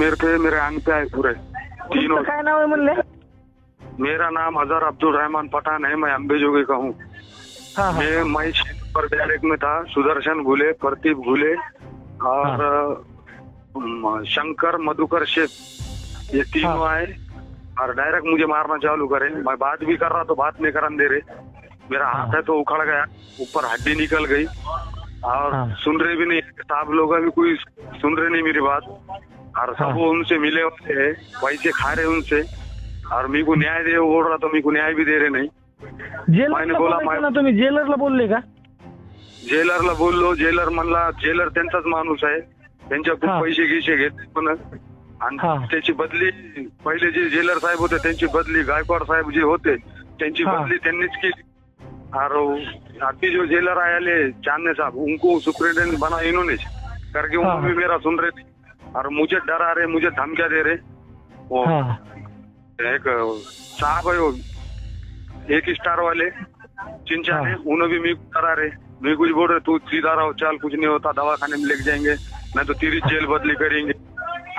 मेरे पे मेरे अंग पे है पूरे तीनों। काय नाव आहे म्हणले? मेरा नाम अजहर अब्दुल रहमान पठान है, मैं अम्बेजोगी का हूँ। हाँ हाँ मैं पर डायरेक्ट में था, सुदर्शन भूले, प्रदीप भूले और शंकर मधुकर शेख, ये तीनों आए और डायरेक्ट मुझे मारना चालू करे। मैं बात भी कर रहा तो बात नहीं करने दे रहे। मेरा हाथ है तो उखड़ गया, ऊपर हड्डी निकल गई और सुन रहे भी नहीं, साहब लोग अभी कोई सुन रहे नहीं मेरी बात। और सब वो उनसे मिले हुए हैं, पैसे खा रहे उनसे और मेरे को न्याय दे बोल रहा तो मेरे को न्याय भी दे रहे नाही। मैंने बोला ना तुम्ही जेलरला बोलले का? जेलरला बोललो, जेलर म्हणला जेलर त्यांचाच माणूस आहे, त्यांच्याकडून पैसे गिसे घेतले पण आणि त्याची बदली पहिले जे जेलर साहेब होते त्यांची बदली, गायकवाड साहेब जे होते त्यांची बदली त्यांनीच केली। और अभी जो जेलर आए चांदने साहब, उनको सुप्रिंटेंडेंट बना इन्होंने, करके वो भी मेरा सुन रहे थे और मुझे डरा रहे, मुझे धमकियां दे रहे। वो एक साहब है वो एक स्टार वाले चिंचा है, उन्हें भी मैं डरा रहे, मैं कुछ बोल रहे तू सीधा रहो, चल कुछ नहीं होता, दवाखाने में लेके जाएंगे नहीं तो तेरी जेल बदली करेंगे,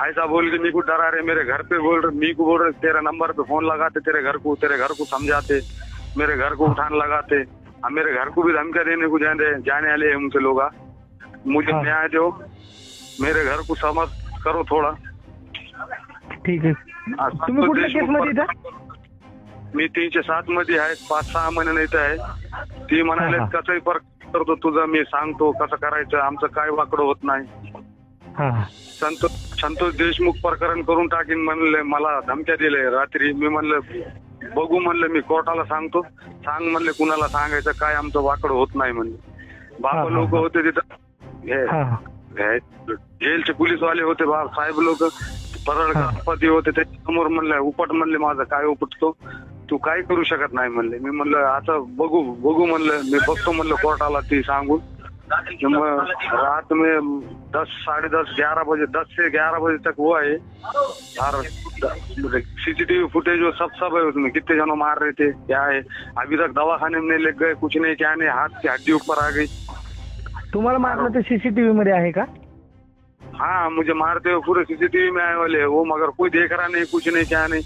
ऐसा बोल के मेरे को डरा रहे। मेरे घर पे बोल रहे, मी को बोल रहे तेरे नंबर पे फोन लगाते, तेरे घर को समझाते, मेरे घर को उठाने लगाते, अब मेरे घर को भी धमकियां देने को जाने वाले हैं उनसे लोग। मुझे न्याय दो, मेरे घर को समझ करो थोड़ा। ठीक आहे, तुम्ही कुठल्या केसमध्ये इथं? मी 307 मध्ये आहे, 5-6 महिने इथं आहे। ती म्हणाले कसंही फरक करतो तुझा, मी सांगतो कसं करायचं, आमचं काय वाकडं होत नाही। संतोष देशमुख प्रकरण करून टाकीन म्हणले, मला धमक्या दिले रात्री। मी म्हणलं बघू, म्हणलं मी कोर्टाला सांगतो, सांग म्हणले कुणाला सांगायचं, काय आमचं वाकडं होत नाही म्हणले। बाबा लोक होते तिथं, जेलचे पोलीस वाले होते, बाबा साहेब लोक, परळपती होते, त्याच्यासमोर म्हणलं उपट, म्हणले माझं काय उपटतो, तू काय करू शकत नाही म्हणले। मी म्हणलं आता बघू म्हणलं, मी बघतो म्हणलं कोर्टाला ती सांगून। रात में 10, साढ़े 10, 11 बजे, 10 से 11 बजे तक हुआ है और सीसीटीवी फुटेज वो सब है उसमें, कितने जनों मार रहे थे, क्या है, अभी तक दवाखाने में नहीं ले गए, कुछ नहीं, क्या नहीं, हाथ की हड्डी ऊपर आ गई। तुम्हाला मारलं ते सीसीटीवी मध्ये आहे का? हाँ, मुझे मारते हुए पूरे सीसीटीवी में आए वाले वो, मगर कोई देख रहा नहीं, कुछ नहीं, क्या नहीं।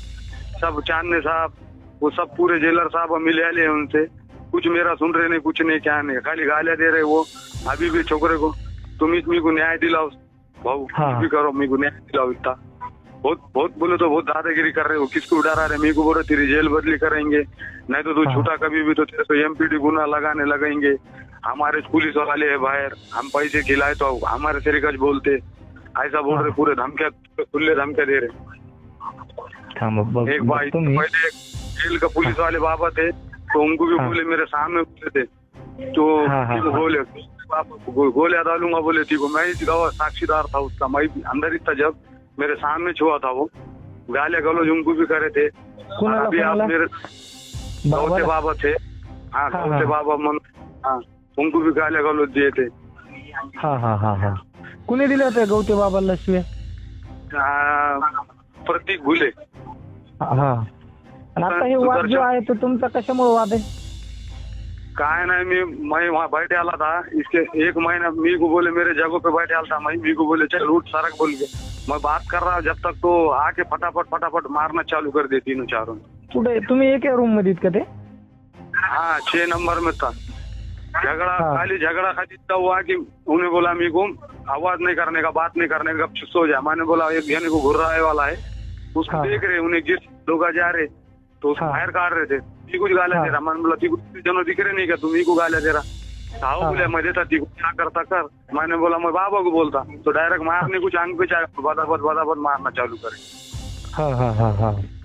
सब चांदने साहब, वो सब पूरे जेलर साहब मिले आले उनसे, कुछ मेरा सुन रहे नहीं, कुछ नहीं, क्या नहीं, खाली गालियां दे रहे वो। अभी भी छोकरे को तुम मी को न्याय दिलाओ भाऊ, भी करो, मी को न्याय दिलाओ। इतना बहुत बोले तो बहुत दादागिरी कर रहे हो, किसको डरा रहे, मेरे को बोले तेरी जेल बदली करेंगे, नहीं तो तू छूटा कभी भी तो तेरे को एमपीडी गुना लगाने लगेंगे। हमारे पुलिस वाले है बाहर, हम पैसे खिलाए तो हमारे तरीका बोलते, ऐसा बोल रहे, पूरे धमकियां, खुले धमकियां दे रहे। एक भाई पहले जेल का पुलिस वाले बाबा थे, तो उनको भी बोले, मेरे सामने बोले थे, तो बोले गोलियां डालूंगा बोले थी को, मैं ही गवाह साक्षीदार था उसका, मैं अंदर ही था जब मेरे सामने छुआ था वो, गालियां गलौज उनको भी करे थे। अभी आप मेरे गौते बाबा थे, हाँ गौते बाबा मन, हाँ उनको भी गालियां गलौज दिए थे। कुणी दिले होते गौते बाबाला शिव्या? प्रतीक भुले। आता हे वाद जो आहे तो तुमचा कशामुळे वाद आहे? काय नहीं, मैं वहाँ बैठे आला था, इसके 1 महीना मी को बोले मेरे जगह पे बैठे आला था, मैं मी को बोले चल रूट सड़क बोल के, मैं बात कर रहा हूँ जब तक तो आके फटाफट मारना चालू कर दे, तीनों चारों। कुठे तुम्ही एका रूम मध्ये का ते? हाँ 6 नंबर में था। झगड़ा खाली इतना हुआ कि उन्हें बोला मी को आवाज नहीं करने का, बात नहीं करने का, चुप हो जाए। मैंने बोला एक जने को घुर्राने वाला है, उसको देख रहे, उन्हें जिस लोग जा रहे तो उसको बाहर काट रहे थे, ती कुछ गालियां दे रहा। मैंने बोला ती जनों दिख रहे नहीं क्या, तुम ही को गालियां दे रहा। हाँ बोले मैं देता, ती क्या करता कर। मैंने बोला मैं बाबा को बोलता, तो डायरेक्ट मारने कुछ आंग पे चाहे बदाबद मारना चालू करे।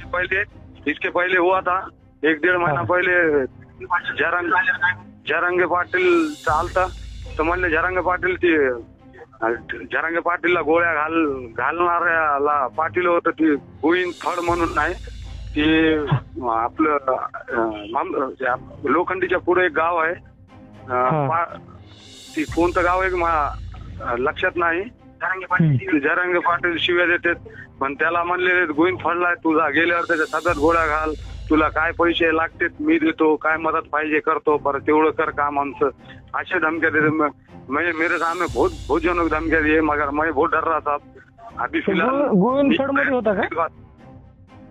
पहले इसके पहले हुआ था 1-1.5 महीना पहले, जरंगे पाटील चालता, तर म्हणले जरंगे पाटील ती जरंगे पाटीलला गोळ्या घालणाऱ्याला पाटील होतं, ती गोविंद फड म्हणून नाही, ती आपलं लोखंडीच्या पुढे एक गाव आहे, ती कोणतं गाव आहे लक्षात नाही। जरंगे पाटील शिव्या देतात, पण त्याला म्हणले गोविंद फडला तुझा गेल्यावर त्याच्या सतत गोळ्या घाल, तुला काय पैसे लागतात मी देतो, काय मदत पाहिजे करतो, परत तेवढं कर काम आमचं, अशा धमक्या देते। मैं मेरे सामने बहुत जनों धमकियां दिए, मगर मैं बहुत डर रहा था। अभी तो फिलहाल गोविंदगढ़ में होता का?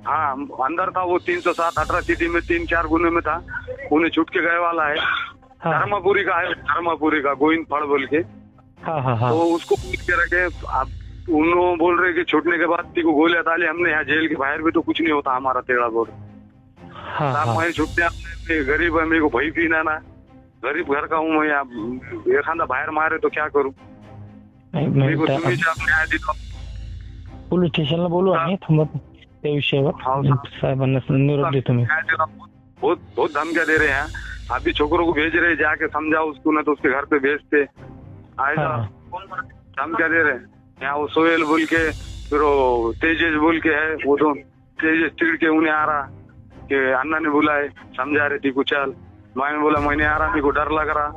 हाँ अंदर था वो 307 अट्रॉसिटी में 3-4 गुने में था, उन्हें छूट के गए वाला है। हाँ धर्मपुरी का है, धर्मपुरी का गोविंद फड़ बोल के, हाँ हाँ हाँ तो उसको पूछ के रखे। अब उन्होंने बोल रहे कि छूटने के बाद को गोलियां डाली हमने, यहाँ जेल के बाहर भी तो कुछ नहीं होता हमारा टेढ़ा बोल। हाँ हाँ वही छुट्टियां, गरीब है, मेरे को भई पीना ना, गरीब घर का हूँ मैं, यहाँ एखादा बाहर मारे तो क्या करूँ? नाही, मेरे को नाही, तुम्ही न्याय दिला। पोलीस स्टेशनला बोलू आम्ही थांबत त्या विषयावर साहेबांना निरोप देतो मी। न्याय दिला। बहुत बहुत धमकियां दे रहे हैं, अभी छोकरों को भेज रहे हैं, जाके समझाओ उसको, ना तो उसके घर पे भेजते आएगा। धमकियां दे रहे हैं। यहाँ वो सोहेल बोल के, फिर वो तेजेश बोल के है, वो तो तेजेश चिड़ के उन्हें आ रहा कि अन्ना ने बुलाए, समझा रही थी कुछ चल। मैंने बोला मैं नहीं आ रहा, मेरे को डर लग रहा।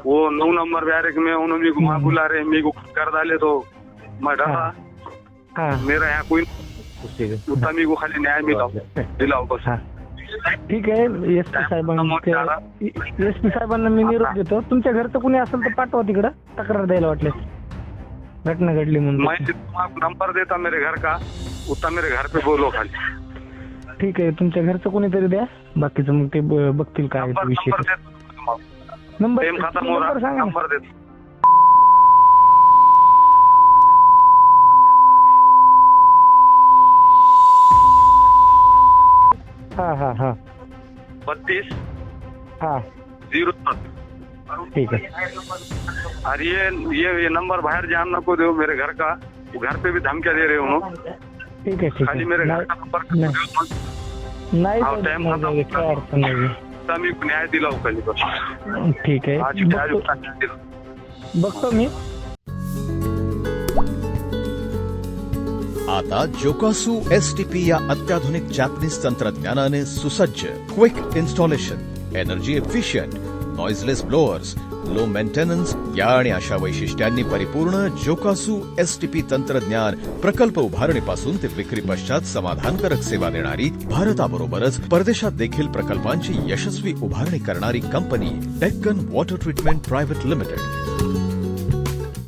वो 9 नंबर बैरक में उन्होंने मेरे को वहाँ बुला रहे, मेरे को कर डाले तो मैं डर रहा। हाँ मेरा यहाँ कोई उतना मेरे को खाली न्याय दिलाओ बस। हाँ ठीक आहे, एसपी साहेबांना मी निरोप देतो। तुमच्या घरचं कुणी असेल तर पाठवा तिकडं तक्रार द्यायला वाटल्यास, घटना घडली म्हणून। मैं तुम्हारा नंबर देता मेरे घर का, उतना मेरे घर पे बोलो खाली। ठीक आहे, तुमच्या घरचं कोणीतरी द्या, बाकीचं मग ते बघतील काय आहे ते विषय। नंबर टाइम खत्म हो रहा, सांगा ना। नंबर देता। हाँ हाँ हाँ 32 हाँ 07। ठीक है। और ये नंबर बाहर जानना को दो मेरे घर का, वो घर पे भी धमकियां दे रहे हो उन्होंने। ठीक है ठीक खाली है, मेरे घर का नंबर नाही हाँ, टाइम नाही, खत्म। नाही, काय अडचण नाही। तभी न्याय दिलाओ कल बस। ठीक आहे, आज बघतो न्याय दिलाओ। बघतो मी। आता जोकासू STP या अत्याधुनिक जॅपनीज तंत्रज्ञानाने सुसज्ज quick installation, energy efficient, noiseless blowers, low maintenance या आणि अशा वैशिष्ट्यांनी परिपूर्ण जोकासू STP तंत्रज्ञान प्रकल्प उभारणीपासून ते विक्री पश्चात समाधानकारक सेवा देणारी, भारताबरोबरच परदेशात देखील प्रकल्पांची यशस्वी उभारणी करणारी company Deccan water treatment private limited.